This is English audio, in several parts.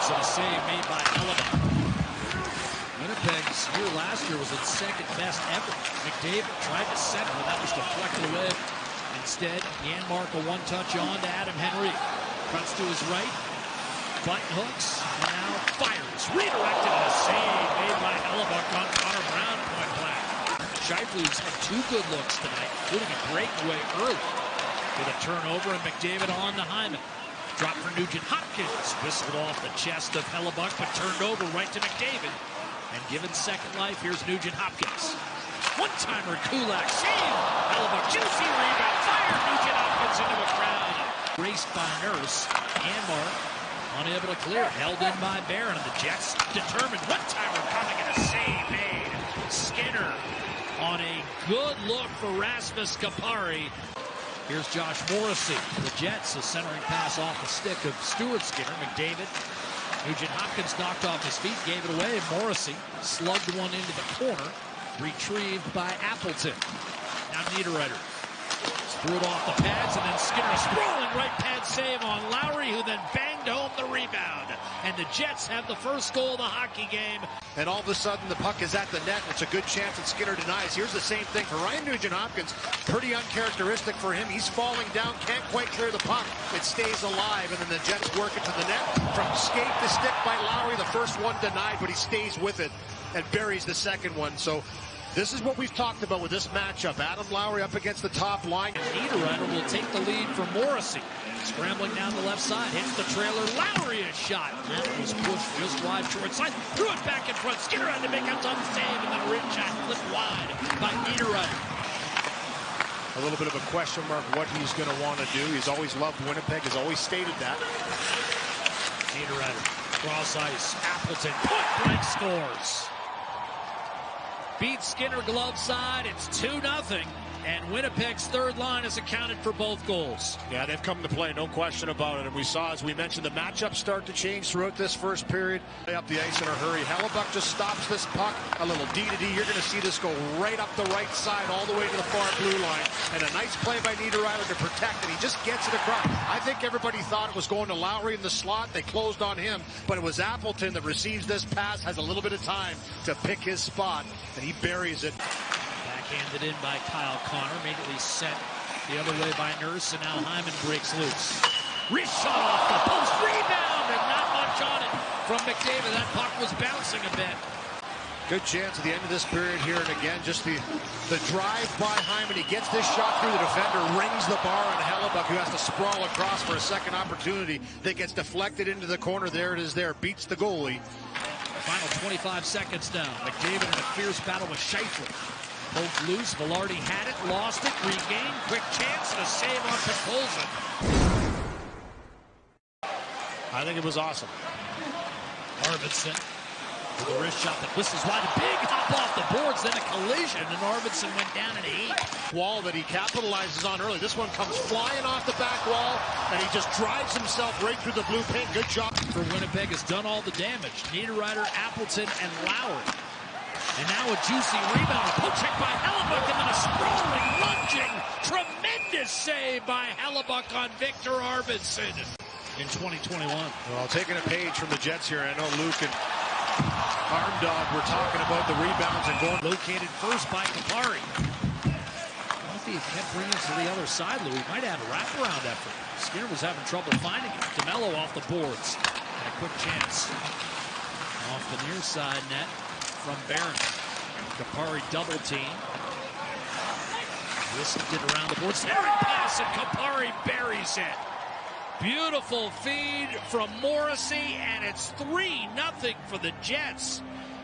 Hopkins and a save made by Hellebuyck. Winnipeg's year last year was its second best ever. McDavid tried to center, but that was deflected away. Instead, Janmark a one-touch on to Adam Henry. Cuts to his right, button hooks, and now fires. Redirected and a save made by Hellebuyck on Connor Brown, point blank. Scheifele's had two good looks tonight, including a breakaway early. With a turnover and McDavid on to Hyman. Drop for Nugent Hopkins. Whistled off the chest of Hellebuyck, but turned over right to McDavid. And given second life, here's Nugent Hopkins. One-timer, Kulak, save! Hellebuyck, juicy rebound, fired Nugent Hopkins into a crowd. Raced by Nurse, Janmark, unable to clear, held in by Barron, and the Jets determined. One-timer coming and a save made. Skinner on a good look for Rasmus Kupari. Here's Josh Morrissey. The Jets, a centering pass off the stick of Stuart Skinner. McDavid. Nugent Hopkins knocked off his feet, gave it away. Morrissey slugged one into the corner. Retrieved by Appleton. Now Niederreiter. Threw it off the pads, and then Skinner sprawling right pad save on Lowry, who then banged home the rebound. And the Jets have the first goal of the hockey game. And all of a sudden, the puck is at the net. It's a good chance that Skinner denies. Here's the same thing for Ryan Nugent-Hopkins. Pretty uncharacteristic for him. He's falling down, can't quite clear the puck. It stays alive, and then the Jets work it to the net. From skate to stick by Lowry. The first one denied, but he stays with it and buries the second one. So this is what we've talked about with this matchup. Adam Lowry up against the top line. Niederreiter will take the lead from Morrissey. Scrambling down the left side, hits the trailer. Lowry a shot. That was pushed just wide short side. Threw it back in front. Skinner had to make a tough save, and then a rim shot flipped wide by Niederreiter. A little bit of a question mark what he's going to want to do. He's always loved Winnipeg, has always stated that. Niederreiter, cross ice. Appleton, point blank scores. Beats Skinner glove side. It's 2-0. And Winnipeg's third line has accounted for both goals. Yeah, they've come to play, no question about it. And we saw, as we mentioned, the matchups start to change throughout this first period. Up the ice in a hurry. Hellebuyck just stops this puck. A little D-to-D. You're going to see this go right up the right side, all the way to the far blue line. And a nice play by Niederreiter to protect it. He just gets it across. I think everybody thought it was going to Lowry in the slot. They closed on him. But it was Appleton that receives this pass, has a little bit of time to pick his spot, and he buries it. Handed in by Kyle Connor, immediately sent the other way by Nurse, and now Hyman breaks loose. Wrist shot off the post, rebound, and not much on it from McDavid. That puck was bouncing a bit. Good chance at the end of this period here, and again, just the drive by Hyman. He gets this shot through the defender, rings the bar on Hellebuyck, who has to sprawl across for a second opportunity that gets deflected into the corner. There it is there, beats the goalie. Final 25 seconds now. McDavid in a fierce battle with Scheifele. Poked loose, Velarde had it, lost it, regained, quick chance, and a save on Podkolzin. I think it was awesome. Arvidsson with a wrist shot that whistles wide, a big hop off the boards, then a collision, and Arvidsson went down in 8. Wall that he capitalizes on early. This one comes flying off the back wall, and he just drives himself right through the blue paint. Good job. For Winnipeg has done all the damage. Niederreiter, Appleton, and Lowry. And now a juicy rebound, a poke check by Hellebuyck, and then a sprawling, lunging, tremendous save by Hellebuyck on Victor Arvidsson in 2021. Well, taking a page from the Jets here. I know Luke and Armdog were talking about the rebounds and going. Located first by Kupari. If he kept bringing it to the other side, Lou, he might have a wraparound effort. Skinner was having trouble finding it. DeMello off the boards. And a quick chance off the near side net from Barron. Kupari double team. Whistled it around the board. Centering pass, and Kupari buries it. Beautiful feed from Morrissey, and it's 3-0 for the Jets.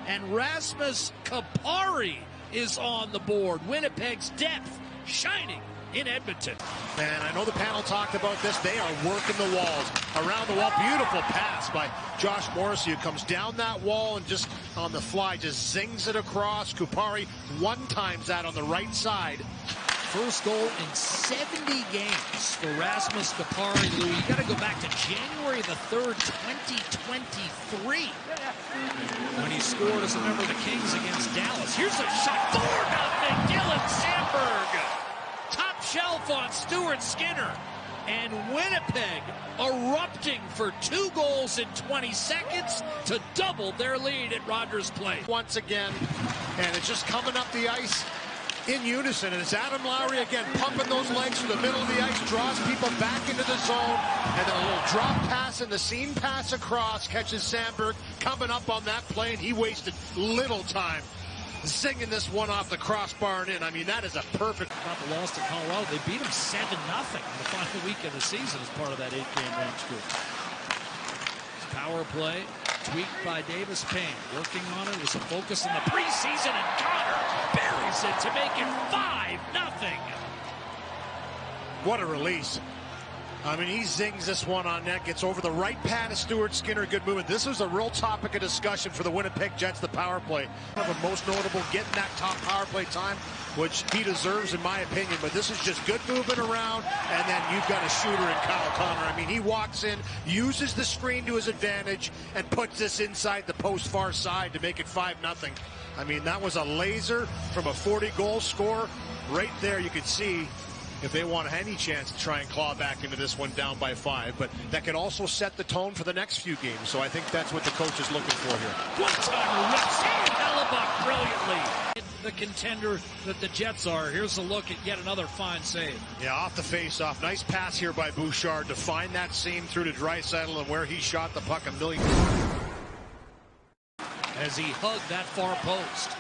And Rasmus Kupari is on the board. Winnipeg's depth shining in Edmonton. And I know the panel talked about this. They are working the walls. Around the wall, beautiful pass by Josh Morrissey, who comes down that wall and just on the fly just zings it across. Kupari one-times that on the right side. First goal in 70 games for Rasmus Kupari. Lou, you got to go back to January the 3rd, 2023, when he scored as a member of the Kings against Dallas. Here's a shot, 4-0, Dylan Samberg. Top shelf on Stuart Skinner. and Winnipeg erupting for 2 goals in 20 seconds to double their lead at Rogers Place. Once again, and it's just coming up the ice in unison, and it's Adam Lowry again pumping those legs through the middle of the ice, draws people back into the zone, and then a little drop pass and the seam pass across, catches Sandberg coming up on that play, and he wasted little time singing this one off the crossbar and in. I mean, that is a perfect. About the loss to Colorado, they beat them 7-0 in the final week of the season as part of that 8-game range group. Power play tweaked by Davis Payne. Working on it was a focus in the preseason, and Connor buries it to make it 5-0. What a release. I mean, he zings this one on net, gets over the right pad of Stuart Skinner. Good movement. This was a real topic of discussion for the Winnipeg Jets, the power play. One of the most notable, getting that top power play time, which he deserves in my opinion. But this is just good movement around, and then you've got a shooter in Kyle Connor. I mean, he walks in, uses the screen to his advantage, and puts this inside the post far side to make it 5-0. I mean, that was a laser from a 40-goal scorer. Right there, you could see if they want any chance to try and claw back into this one down by 5. But that could also set the tone for the next few games. So I think that's what the coach is looking for here. One-timer rips in Hellebuck brilliantly. The contender that the Jets are. Here's a look at yet another fine save. Yeah, off the face-off. Nice pass here by Bouchard to find that seam through to Draisaitl, and where he shot the puck a million. As he hugged that far post.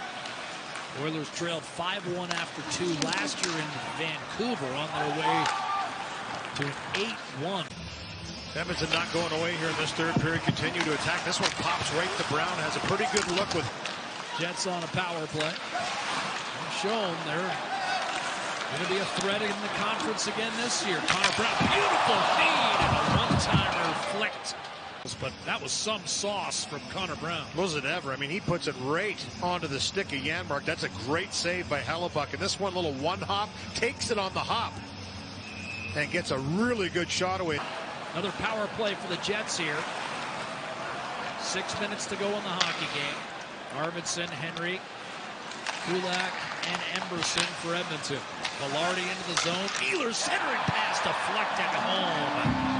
Oilers trailed 5-1 after 2 last year in Vancouver on their way to an 8-1. Edmonton not going away here in this third period. Continue to attack. This one pops right to Brown. Has a pretty good look with Jets on a power play. They've shown they're going to be a threat in the conference again this year. Connor Brown, beautiful feed, and a one-timer flicked. But that was some sauce from Connor Brown. Was it ever? I mean, he puts it right onto the stick of Janmark. That's a great save by Hellebuck. And this one little one-hop takes it on the hop and gets a really good shot away. Another power play for the Jets here. 6 minutes to go in the hockey game. Arvidsson, Henry, Kulak, and Emberson for Edmonton. Velarde into the zone. Ehlers centering pass deflected home.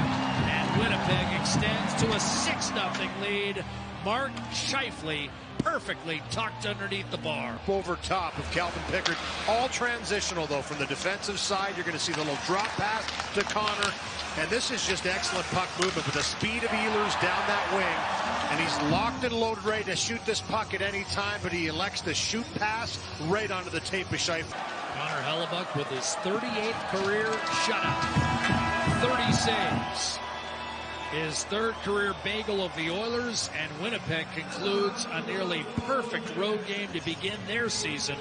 And Winnipeg extends to a 6-0 lead. Mark Scheifele perfectly tucked underneath the bar. Over top of Calvin Pickard. All transitional, though, from the defensive side. You're going to see the little drop pass to Connor. And this is just excellent puck movement with the speed of Ehlers down that wing. And he's locked and loaded, ready to shoot this puck at any time, but he elects to shoot pass right onto the tape of Scheifele. Connor Hellebuck with his 38th career shutout. 30 saves. His third career bagel of the Oilers, and Winnipeg concludes a nearly perfect road game to begin their season.